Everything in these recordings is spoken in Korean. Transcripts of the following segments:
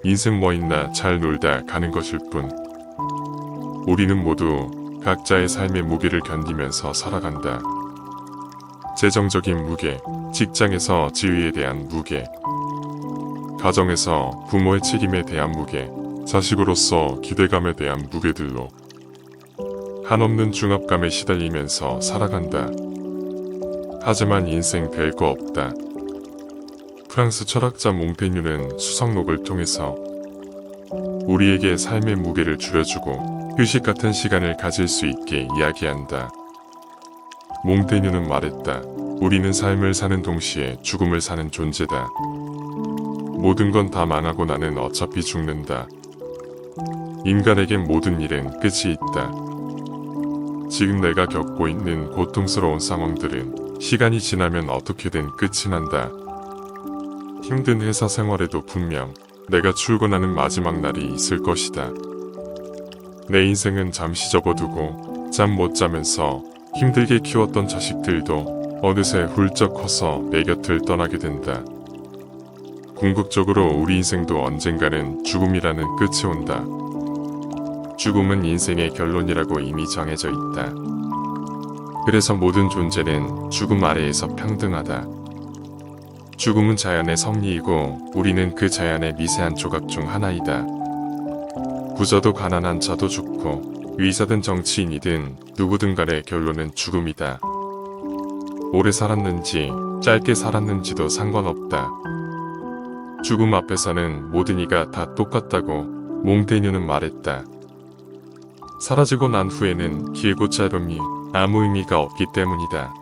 인생 뭐 있나 잘 놀다 가는 것일 뿐. 우리는 모두 각자의 삶의 무게를 견디면서 살아간다. 재정적인 무게, 직장에서 지위에 대한 무게, 가정에서 부모의 책임에 대한 무게, 자식으로서 기대감에 대한 무게들로 한없는 중압감에 시달리면서 살아간다. 하지만 인생 별거 없다. 프랑스 철학자 몽테뉴는 수성록을 통해서 우리에게 삶의 무게를 줄여주고 휴식 같은 시간을 가질 수 있게 이야기한다. 몽테뉴는 말했다. 우리는 삶을 사는 동시에 죽음을 사는 존재다. 모든 건 다 망하고 나는 어차피 죽는다. 인간에겐 모든 일엔 끝이 있다. 지금 내가 겪고 있는 고통스러운 상황들은 시간이 지나면 어떻게든 끝이 난다. 힘든 회사 생활에도 분명 내가 출근하는 마지막 날이 있을 것이다. 내 인생은 잠시 접어두고 잠 못 자면서 힘들게 키웠던 자식들도 어느새 훌쩍 커서 내 곁을 떠나게 된다. 궁극적으로 우리 인생도 언젠가는 죽음이라는 끝이 온다. 죽음은 인생의 결론이라고 이미 정해져 있다. 그래서 모든 존재는 죽음 아래에서 평등하다. 죽음은 자연의 섭리이고 우리는 그 자연의 미세한 조각 중 하나이다. 부자도 가난한 자도 죽고 의사든 정치인이든 누구든 간의 결론은 죽음이다. 오래 살았는지 짧게 살았는지도 상관없다. 죽음 앞에서는 모든 이가 다 똑같다고 몽테뉴는 말했다. 사라지고 난 후에는 길고 짧음이 아무 의미가 없기 때문이다.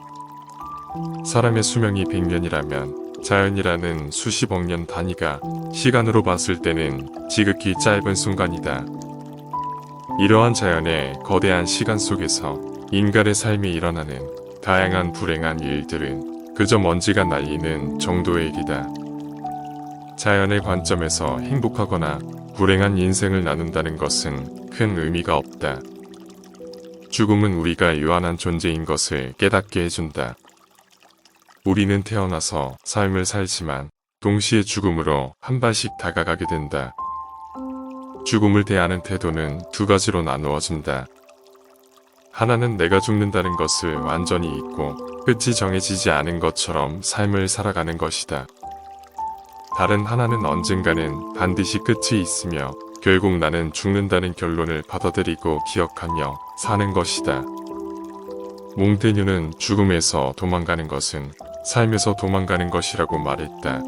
사람의 수명이 100년이라면 자연이라는 수십억 년 단위가 시간으로 봤을 때는 지극히 짧은 순간이다. 이러한 자연의 거대한 시간 속에서 인간의 삶에 일어나는 다양한 불행한 일들은 그저 먼지가 날리는 정도의 일이다. 자연의 관점에서 행복하거나 불행한 인생을 나눈다는 것은 큰 의미가 없다. 죽음은 우리가 유한한 존재인 것을 깨닫게 해준다. 우리는 태어나서 삶을 살지만 동시에 죽음으로 한 발씩 다가가게 된다. 죽음을 대하는 태도는 두 가지로 나누어진다. 하나는 내가 죽는다는 것을 완전히 잊고 끝이 정해지지 않은 것처럼 삶을 살아가는 것이다. 다른 하나는 언젠가는 반드시 끝이 있으며 결국 나는 죽는다는 결론을 받아들이고 기억하며 사는 것이다. 몽테뉴는 죽음에서 도망가는 것은 삶에서 도망가는 것이라고 말했다.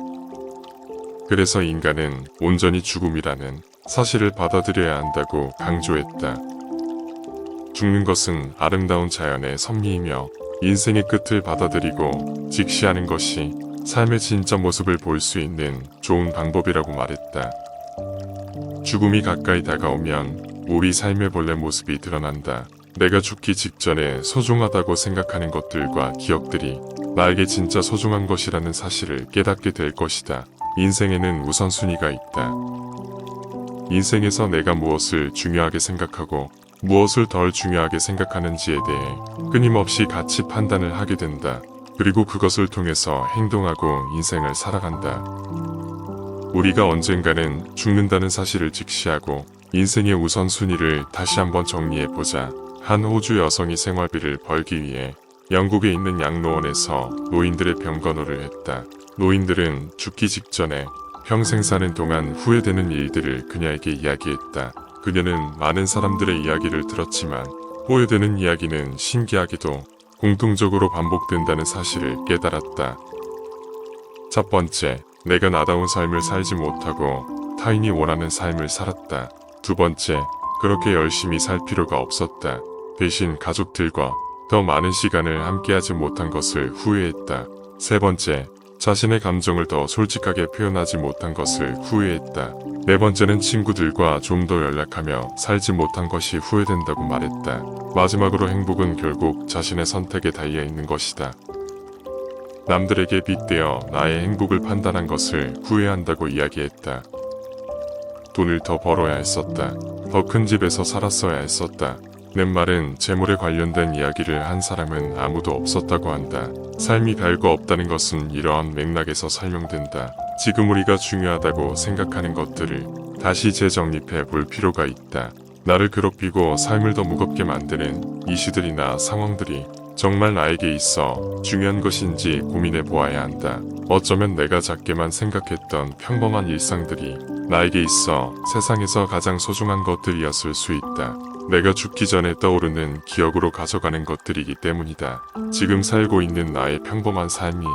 그래서 인간은 온전히 죽음이라는 사실을 받아들여야 한다고 강조했다. 죽는 것은 아름다운 자연의 섭리이며 인생의 끝을 받아들이고 직시하는 것이 삶의 진짜 모습을 볼 수 있는 좋은 방법이라고 말했다. 죽음이 가까이 다가오면 우리 삶의 본래 모습이 드러난다. 내가 죽기 직전에 소중하다고 생각하는 것들과 기억들이 나에게 진짜 소중한 것이라는 사실을 깨닫게 될 것이다. 인생에는 우선순위가 있다. 인생에서 내가 무엇을 중요하게 생각하고 무엇을 덜 중요하게 생각하는지에 대해 끊임없이 가치 판단을 하게 된다. 그리고 그것을 통해서 행동하고 인생을 살아간다. 우리가 언젠가는 죽는다는 사실을 직시하고 인생의 우선순위를 다시 한번 정리해보자. 한 호주 여성이 생활비를 벌기 위해 영국에 있는 양로원에서 노인들의 병건호를 했다. 노인들은 죽기 직전에 평생 사는 동안 후회되는 일들을 그녀에게 이야기했다. 그녀는 많은 사람들의 이야기를 들었지만 후회되는 이야기는 신기하게도 공통적으로 반복된다는 사실을 깨달았다. 첫 번째, 내가 나다운 삶을 살지 못하고 타인이 원하는 삶을 살았다. 두 번째, 그렇게 열심히 살 필요가 없었다. 대신 가족들과 더 많은 시간을 함께하지 못한 것을 후회했다. 세 번째, 자신의 감정을 더 솔직하게 표현하지 못한 것을 후회했다. 네 번째는 친구들과 좀 더 연락하며 살지 못한 것이 후회된다고 말했다. 마지막으로 행복은 결국 자신의 선택에 달려 있는 것이다. 남들에게 빗대어 나의 행복을 판단한 것을 후회한다고 이야기했다. 돈을 더 벌어야 했었다. 더 큰 집에서 살았어야 했었다. 내 말은 재물에 관련된 이야기를 한 사람은 아무도 없었다고 한다. 삶이 별거 없다는 것은 이러한 맥락에서 설명된다. 지금 우리가 중요하다고 생각하는 것들을 다시 재정립해 볼 필요가 있다. 나를 괴롭히고 삶을 더 무겁게 만드는 이슈들이나 상황들이 정말 나에게 있어 중요한 것인지 고민해 보아야 한다. 어쩌면 내가 작게만 생각했던 평범한 일상들이 나에게 있어 세상에서 가장 소중한 것들이었을 수 있다. 내가 죽기 전에 떠오르는 기억으로 가져가는 것들이기 때문이다. 지금 살고 있는 나의 평범한 삶이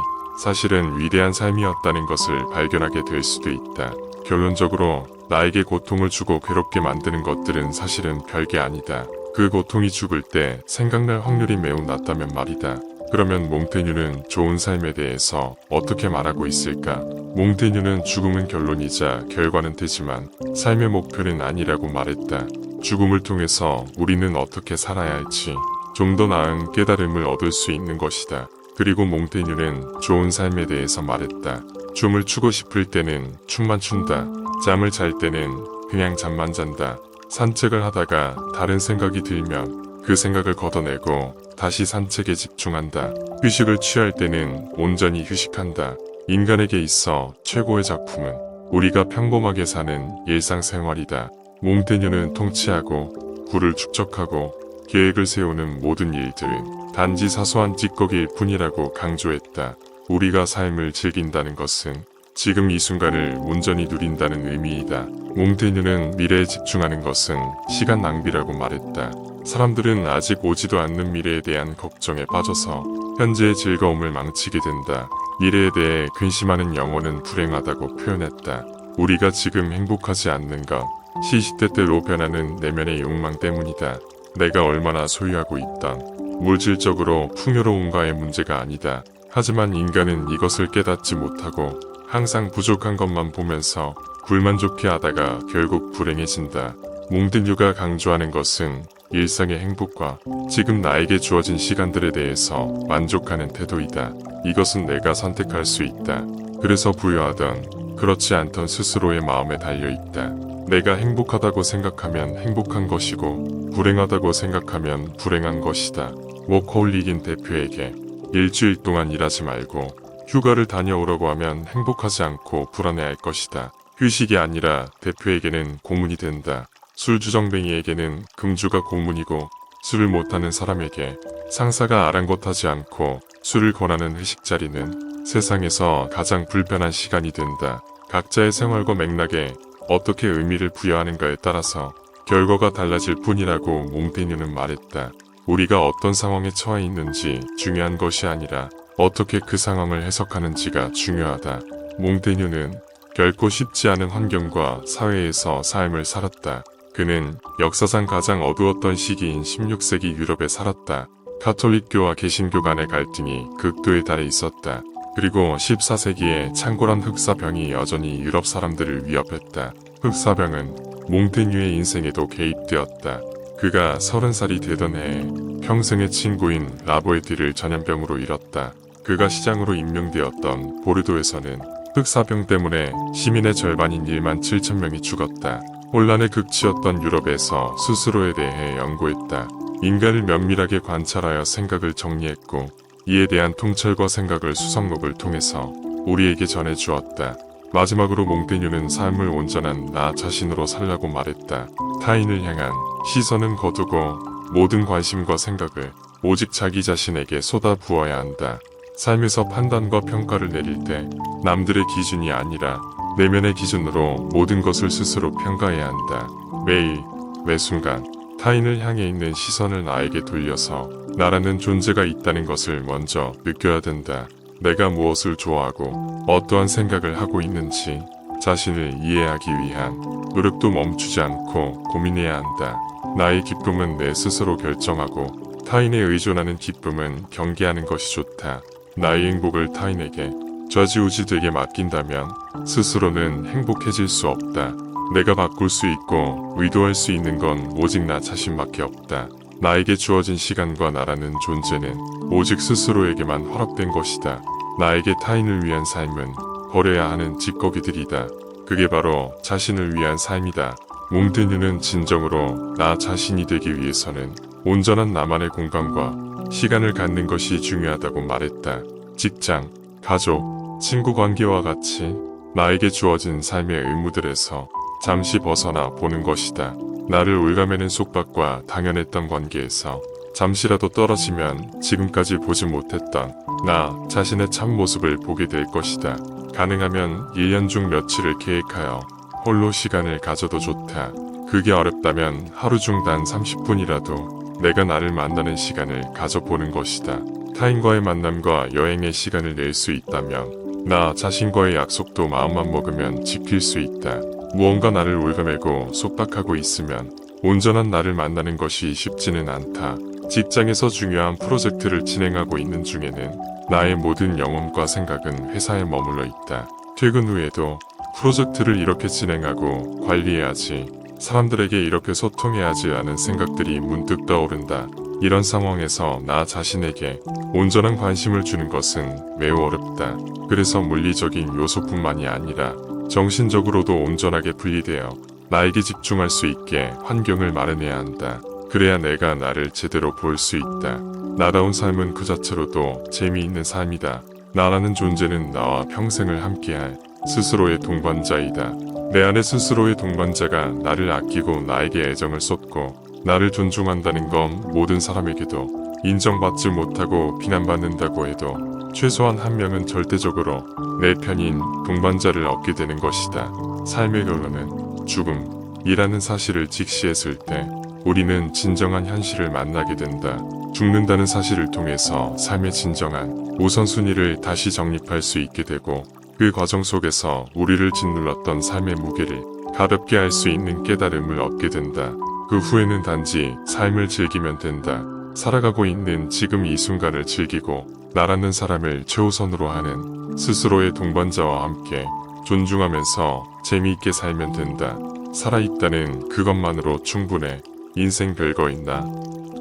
사실은 위대한 삶이었다는 것을 발견하게 될 수도 있다. 결론적으로 나에게 고통을 주고 괴롭게 만드는 것들은 사실은 별게 아니다. 그 고통이 죽을 때 생각날 확률이 매우 낮다면 말이다. 그러면 몽테뉴는 좋은 삶에 대해서 어떻게 말하고 있을까? 몽테뉴는 죽음은 결론이자 결과는 되지만 삶의 목표는 아니라고 말했다. 죽음을 통해서 우리는 어떻게 살아야 할지 좀 더 나은 깨달음을 얻을 수 있는 것이다. 그리고 몽테뉴는 좋은 삶에 대해서 말했다. 춤을 추고 싶을 때는 춤만 춘다. 잠을 잘 때는 그냥 잠만 잔다. 산책을 하다가 다른 생각이 들면 그 생각을 걷어내고 다시 산책에 집중한다. 휴식을 취할 때는 온전히 휴식한다. 인간에게 있어 최고의 작품은 우리가 평범하게 사는 일상생활이다. 몽테뉴는 통치하고 부를 축적하고 계획을 세우는 모든 일들은 단지 사소한 찌꺼기일 뿐이라고 강조했다. 우리가 삶을 즐긴다는 것은 지금 이 순간을 온전히 누린다는 의미이다. 몽테뉴는 미래에 집중하는 것은 시간 낭비라고 말했다. 사람들은 아직 오지도 않는 미래에 대한 걱정에 빠져서 현재의 즐거움을 망치게 된다. 미래에 대해 근심하는 영혼은 불행하다고 표현했다. 우리가 지금 행복하지 않는 건 시시때때로 변하는 내면의 욕망 때문이다. 내가 얼마나 소유하고 있던 물질적으로 풍요로운가의 문제가 아니다. 하지만 인간은 이것을 깨닫지 못하고 항상 부족한 것만 보면서 불만족해 하다가 결국 불행해진다. 몽테뉴가 강조하는 것은 일상의 행복과 지금 나에게 주어진 시간들에 대해서 만족하는 태도이다. 이것은 내가 선택할 수 있다. 그래서 부여하던 그렇지 않던 스스로의 마음에 달려있다. 내가 행복하다고 생각하면 행복한 것이고 불행하다고 생각하면 불행한 것이다. 워커홀릭인 대표에게 일주일 동안 일하지 말고 휴가를 다녀오라고 하면 행복하지 않고 불안해할 것이다. 휴식이 아니라 대표에게는 고문이 된다. 술주정뱅이에게는 금주가 고문이고 술을 못하는 사람에게 상사가 아랑곳하지 않고 술을 권하는 회식 자리는 세상에서 가장 불편한 시간이 된다. 각자의 생활과 맥락에 어떻게 의미를 부여하는가에 따라서 결과가 달라질 뿐이라고 몽테뉴는 말했다. 우리가 어떤 상황에 처해 있는지 중요한 것이 아니라 어떻게 그 상황을 해석하는지가 중요하다. 몽테뉴는 결코 쉽지 않은 환경과 사회에서 삶을 살았다. 그는 역사상 가장 어두웠던 시기인 16세기 유럽에 살았다. 가톨릭교와 개신교 간의 갈등이 극도에 달해 있었다. 그리고 14세기에 창궐한 흑사병이 여전히 유럽 사람들을 위협했다. 흑사병은 몽테뉴의 인생에도 개입되었다. 그가 30살이 되던 해에 평생의 친구인 라보에티를 전염병으로 잃었다. 그가 시장으로 임명되었던 보르도에서는 흑사병 때문에 시민의 절반인 1만 7천 명이 죽었다. 혼란의 극치였던 유럽에서 스스로에 대해 연구했다. 인간을 면밀하게 관찰하여 생각을 정리했고 이에 대한 통찰과 생각을 수성록을 통해서 우리에게 전해주었다. 마지막으로 몽테뉴는 삶을 온전한 나 자신으로 살라고 말했다. 타인을 향한 시선은 거두고 모든 관심과 생각을 오직 자기 자신에게 쏟아 부어야 한다. 삶에서 판단과 평가를 내릴 때 남들의 기준이 아니라 내면의 기준으로 모든 것을 스스로 평가해야 한다. 매일, 매 순간 타인을 향해 있는 시선을 나에게 돌려서 나라는 존재가 있다는 것을 먼저 느껴야 된다. 내가 무엇을 좋아하고 어떠한 생각을 하고 있는지 자신을 이해하기 위한 노력도 멈추지 않고 고민해야 한다. 나의 기쁨은 내 스스로 결정하고 타인에 의존하는 기쁨은 경계하는 것이 좋다. 나의 행복을 타인에게 좌지우지되게 맡긴다면 스스로는 행복해질 수 없다. 내가 바꿀 수 있고 의도할 수 있는 건 오직 나 자신밖에 없다. 나에게 주어진 시간과 나라는 존재는 오직 스스로에게만 허락된 것이다. 나에게 타인을 위한 삶은 버려야 하는 찌꺼기들이다. 그게 바로 자신을 위한 삶이다. 몽테뉴는 진정으로 나 자신이 되기 위해서는 온전한 나만의 공간과 시간을 갖는 것이 중요하다고 말했다. 직장, 가족, 친구 관계와 같이 나에게 주어진 삶의 의무들에서 잠시 벗어나 보는 것이다. 나를 올가매는 속박과 당연했던 관계에서 잠시라도 떨어지면 지금까지 보지 못했던 나 자신의 참모습을 보게 될 것이다. 가능하면 1년 중 며칠을 계획하여 홀로 시간을 가져도 좋다. 그게 어렵다면 하루 중 단 30분이라도 내가 나를 만나는 시간을 가져보는 것이다. 타인과의 만남과 여행의 시간을 낼 수 있다면 나 자신과의 약속도 마음만 먹으면 지킬 수 있다. 무언가 나를 올가매고 속박하고 있으면 온전한 나를 만나는 것이 쉽지는 않다. 직장에서 중요한 프로젝트를 진행하고 있는 중에는 나의 모든 영혼과 생각은 회사에 머물러 있다. 퇴근 후에도 프로젝트를 이렇게 진행하고 관리해야지, 사람들에게 이렇게 소통해야지 하는 생각들이 문득 떠오른다. 이런 상황에서 나 자신에게 온전한 관심을 주는 것은 매우 어렵다. 그래서 물리적인 요소뿐만이 아니라 정신적으로도 온전하게 분리되어 나에게 집중할 수 있게 환경을 마련해야 한다. 그래야 내가 나를 제대로 볼 수 있다. 나다운 삶은 그 자체로도 재미있는 삶이다. 나라는 존재는 나와 평생을 함께할 스스로의 동반자이다. 내 안에 스스로의 동반자가 나를 아끼고 나에게 애정을 쏟고 나를 존중한다는 건 모든 사람에게도 인정받지 못하고 비난받는다고 해도 최소한 한 명은 절대적으로 내 편인 동반자를 얻게 되는 것이다. 삶의 결론은 죽음이라는 사실을 직시했을 때 우리는 진정한 현실을 만나게 된다. 죽는다는 사실을 통해서 삶의 진정한 우선순위를 다시 정립할 수 있게 되고 그 과정 속에서 우리를 짓눌렀던 삶의 무게를 가볍게 할 수 있는 깨달음을 얻게 된다. 그 후에는 단지 삶을 즐기면 된다. 살아가고 있는 지금 이 순간을 즐기고 나라는 사람을 최우선으로 하는 스스로의 동반자와 함께 존중하면서 재미있게 살면 된다. 살아있다는 그것만으로 충분해. 인생 별거 있나?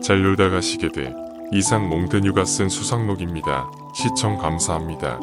잘 놀다 가시게 돼. 이상 몽드뉴가 쓴 수상록입니다. 시청 감사합니다.